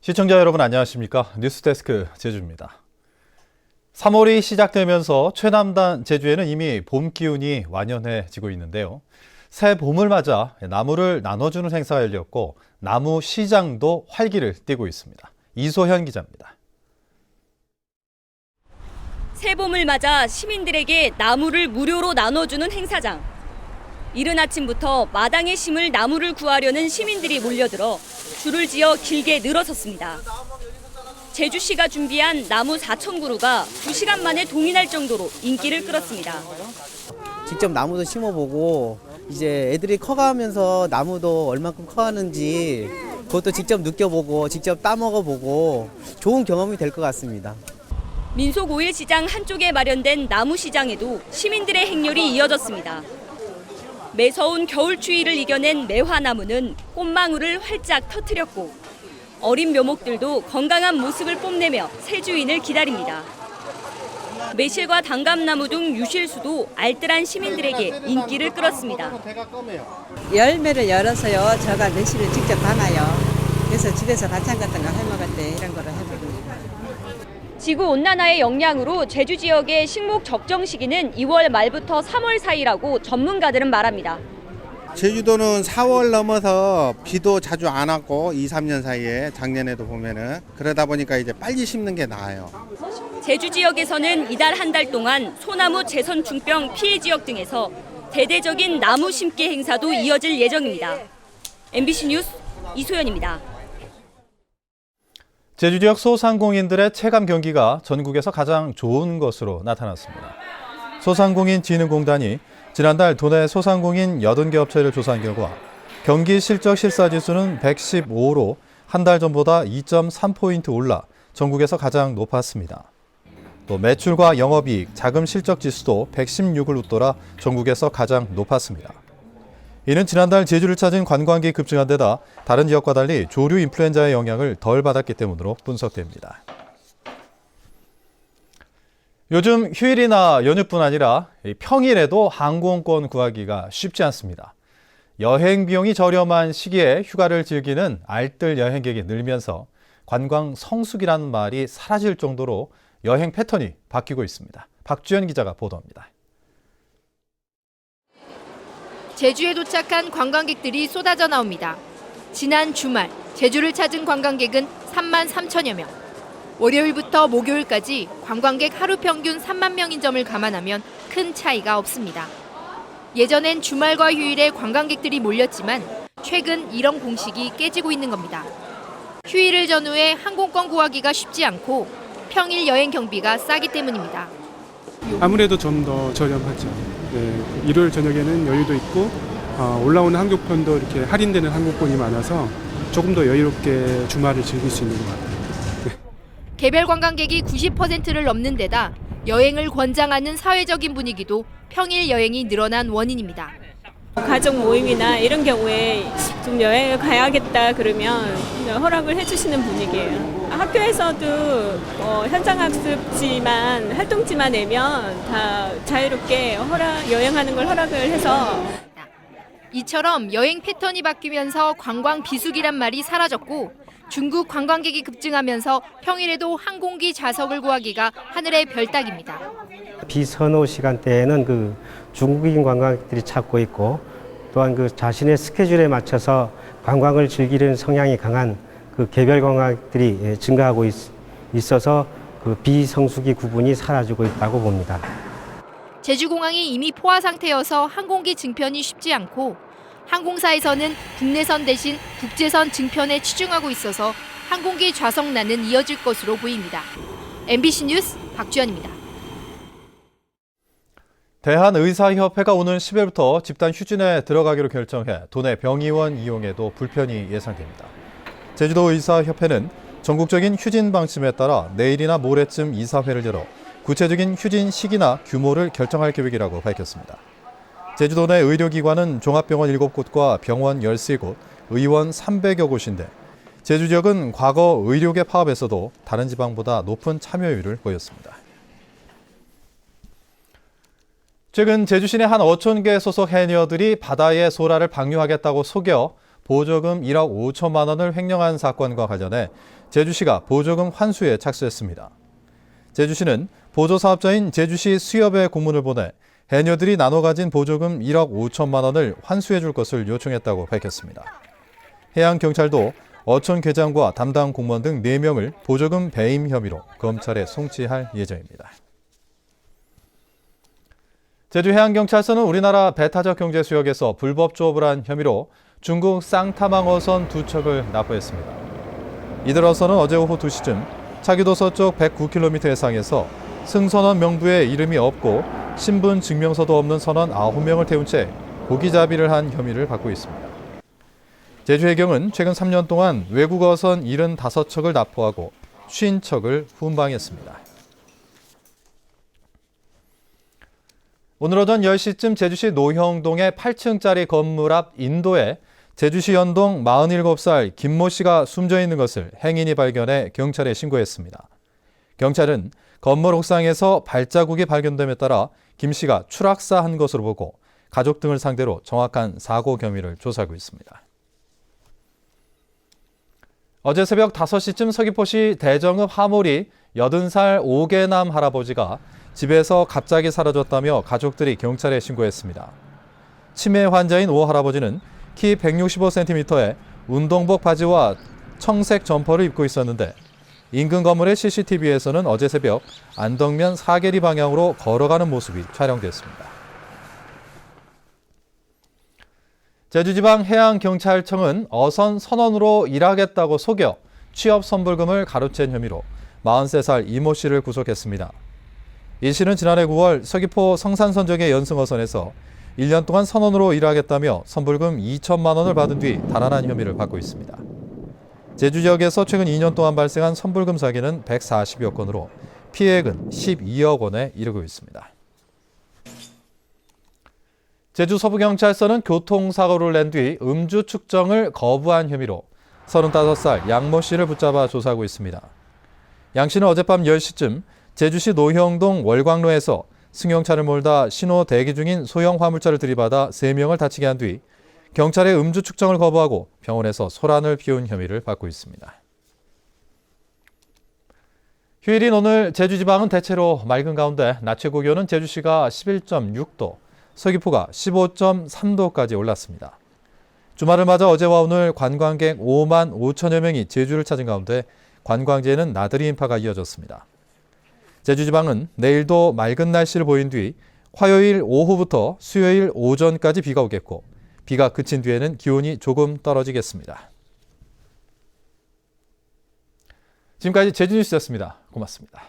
시청자 여러분 안녕하십니까? 뉴스데스크 제주입니다. 3월이 시작되면서 최남단 제주에는 이미 봄 기운이 완연해지고 있는데요. 새 봄을 맞아 나무를 나눠주는 행사가 열렸고 나무 시장도 활기를 띠고 있습니다. 이소현 기자입니다. 새 봄을 맞아 시민들에게 나무를 무료로 나눠주는 행사장. 이른 아침부터 마당에 심을 나무를 구하려는 시민들이 몰려들어 줄을 지어 길게 늘어섰습니다. 제주시가 준비한 나무 4,000그루가 2시간 만에 동인할 정도로 인기를 끌었습니다. 직접 나무도 심어보고 이제 애들이 커가면서 나무도 얼만큼 커가는지 그것도 직접 느껴보고 직접 따먹어보고 좋은 경험이 될 것 같습니다. 민속 5일 시장 한쪽에 마련된 나무 시장에도 시민들의 행렬이 이어졌습니다. 매서운 겨울 추위를 이겨낸 매화나무는 꽃망울을 활짝 터뜨렸고 어린 묘목들도 건강한 모습을 뽐내며 새 주인을 기다립니다. 매실과 단감나무 등 유실수도 알뜰한 시민들에게 인기를 끌었습니다. 열매를 열어서요. 제가 매실을 직접 담아요. 그래서 집에서 반찬 같은 거 해먹을 때 이런 거를 해보고. 지구온난화의 영향으로 제주 지역의 식목 적정 시기는 2월 말부터 3월 사이라고 전문가들은 말합니다. 제주도는 4월 넘어서 비도 자주 안 왔고 2, 3년 사이에 작년에도 보면은 그러다 보니까 이제 빨리 심는 게 나아요. 제주 지역에서는 이달 한 달 동안 소나무 재선 중병 피해 지역 등에서 대대적인 나무 심기 행사도 이어질 예정입니다. MBC 뉴스 이소연입니다. 제주 지역 소상공인들의 체감 경기가 전국에서 가장 좋은 것으로 나타났습니다. 소상공인진흥공단이 지난달 도내 소상공인 80개 업체를 조사한 결과 경기 실적 실사지수는 115로 한 달 전보다 2.3포인트 올라 전국에서 가장 높았습니다. 또 매출과 영업이익, 자금 실적 지수도 116을 웃돌아 전국에서 가장 높았습니다. 이는 지난달 제주를 찾은 관광객이 급증한 데다 다른 지역과 달리 조류 인플루엔자의 영향을 덜 받았기 때문으로 분석됩니다. 요즘 휴일이나 연휴뿐 아니라 평일에도 항공권 구하기가 쉽지 않습니다. 여행 비용이 저렴한 시기에 휴가를 즐기는 알뜰 여행객이 늘면서 관광 성수기라는 말이 사라질 정도로 여행 패턴이 바뀌고 있습니다. 박주연 기자가 보도합니다. 제주에 도착한 관광객들이 쏟아져 나옵니다. 지난 주말 제주를 찾은 관광객은 3만 3천여 명. 월요일부터 목요일까지 관광객 하루 평균 3만 명인 점을 감안하면 큰 차이가 없습니다. 예전엔 주말과 휴일에 관광객들이 몰렸지만 최근 이런 공식이 깨지고 있는 겁니다. 휴일을 전후해 항공권 구하기가 쉽지 않고 평일 여행 경비가 싸기 때문입니다. 아무래도 좀 더 저렴하죠. 네, 일요일 저녁에는 여유도 있고 올라오는 항공권도 이렇게 할인되는 항공권이 많아서 조금 더 여유롭게 주말을 즐길 수 있는 것 같아요. 네. 개별 관광객이 90%를 넘는 데다 여행을 권장하는 사회적인 분위기도 평일 여행이 늘어난 원인입니다. 가족 모임이나 이런 경우에 좀 여행을 가야겠다 그러면 허락을 해주시는 분위기예요. 학교에서도 현장 학습지만 활동지만 내면 다 자유롭게 여행하는 걸 허락을 해서 이처럼 여행 패턴이 바뀌면서 관광 비수기란 말이 사라졌고 중국 관광객이 급증하면서 평일에도 항공기 좌석을 구하기가 하늘의 별 따기입니다. 비선호 시간대에는 중국인 관광객들이 찾고 있고 또한 자신의 스케줄에 맞춰서 관광을 즐기는 성향이 강한 개별 관광객들이 증가하고 있어서 비성수기 구분이 사라지고 있다고 봅니다. 제주공항이 이미 포화 상태여서 항공기 증편이 쉽지 않고 항공사에서는 국내선 대신 국제선 증편에 치중하고 있어서 항공기 좌석난은 이어질 것으로 보입니다. MBC 뉴스 박주연입니다. 대한의사협회가 오는 10일부터 집단 휴진에 들어가기로 결정해 도내 병의원 이용에도 불편이 예상됩니다. 제주도의사협회는 전국적인 휴진 방침에 따라 내일이나 모레쯤 이사회를 열어 구체적인 휴진 시기나 규모를 결정할 계획이라고 밝혔습니다. 제주도 내 의료기관은 종합병원 7곳과 병원 13곳, 의원 300여 곳인데 제주 지역은 과거 의료계 파업에서도 다른 지방보다 높은 참여율을 보였습니다. 최근 제주시내 한 어촌계 소속 해녀들이 바다의 소라를 방류하겠다고 속여 보조금 1억 5천만 원을 횡령한 사건과 관련해 제주시가 보조금 환수에 착수했습니다. 제주시는 보조사업자인 제주시 수협에 공문을 보내 해녀들이 나눠 가진 보조금 1억 5천만 원을 환수해 줄 것을 요청했다고 밝혔습니다. 해양경찰도 어촌계장과 담당 공무원 등 4명을 보조금 배임 혐의로 검찰에 송치할 예정입니다. 제주해양경찰서는 우리나라 배타적 경제 수역에서 불법 조업을 한 혐의로 중국 쌍타망 어선 2척을 납부했습니다. 이들어서는 어제 오후 2시쯤 차기도 서쪽 109km 해상에서 승선원 명부에 이름이 없고 신분 증명서도 없는 선원 9명을 태운 채 고기잡이를 한 혐의를 받고 있습니다. 제주해경은 최근 3년 동안 외국 어선 75척을 납포하고 50척을 훈방했습니다. 오늘 오전 10시쯤 제주시 노형동의 8층짜리 건물 앞 인도에 제주시 연동 47살 김모 씨가 숨져 있는 것을 행인이 발견해 경찰에 신고했습니다. 경찰은 건물 옥상에서 발자국이 발견됨에 따라 김 씨가 추락사한 것으로 보고 가족 등을 상대로 정확한 사고 경위를 조사하고 있습니다. 어제 새벽 5시쯤 서귀포시 대정읍 하몰이 80살 오계남 할아버지가 집에서 갑자기 사라졌다며 가족들이 경찰에 신고했습니다. 치매 환자인 오 할아버지는 키 165cm에 운동복 바지와 청색 점퍼를 입고 있었는데 인근 건물의 CCTV에서는 어제 새벽 안덕면 사계리 방향으로 걸어가는 모습이 촬영됐습니다. 제주지방해양경찰청은 어선 선원으로 일하겠다고 속여 취업 선불금을 가로챈 혐의로 43살 이모 씨를 구속했습니다. 이 씨는 지난해 9월 서귀포 성산선적의 연승어선에서 1년 동안 선원으로 일하겠다며 선불금 2천만 원을 받은 뒤 달아난 혐의를 받고 있습니다. 제주 지역에서 최근 2년 동안 발생한 선불금 사기는 140여 건으로 피해액은 12억 원에 이르고 있습니다. 제주 서부경찰서는 교통사고를 낸 뒤 음주 측정을 거부한 혐의로 35살 양모 씨를 붙잡아 조사하고 있습니다. 양 씨는 어젯밤 10시쯤 제주시 노형동 월광로에서 승용차를 몰다 신호 대기 중인 소형 화물차를 들이받아 3명을 다치게 한 뒤 경찰의 음주 측정을 거부하고 병원에서 소란을 피운 혐의를 받고 있습니다. 휴일인 오늘 제주지방은 대체로 맑은 가운데 낮 최고 기온은 제주시가 11.6도, 서귀포가 15.3도까지 올랐습니다. 주말을 맞아 어제와 오늘 관광객 5만 5천여 명이 제주를 찾은 가운데 관광지에는 나들이 인파가 이어졌습니다. 제주지방은 내일도 맑은 날씨를 보인 뒤 화요일 오후부터 수요일 오전까지 비가 오겠고 비가 그친 뒤에는 기온이 조금 떨어지겠습니다. 지금까지 제주뉴스였습니다. 고맙습니다.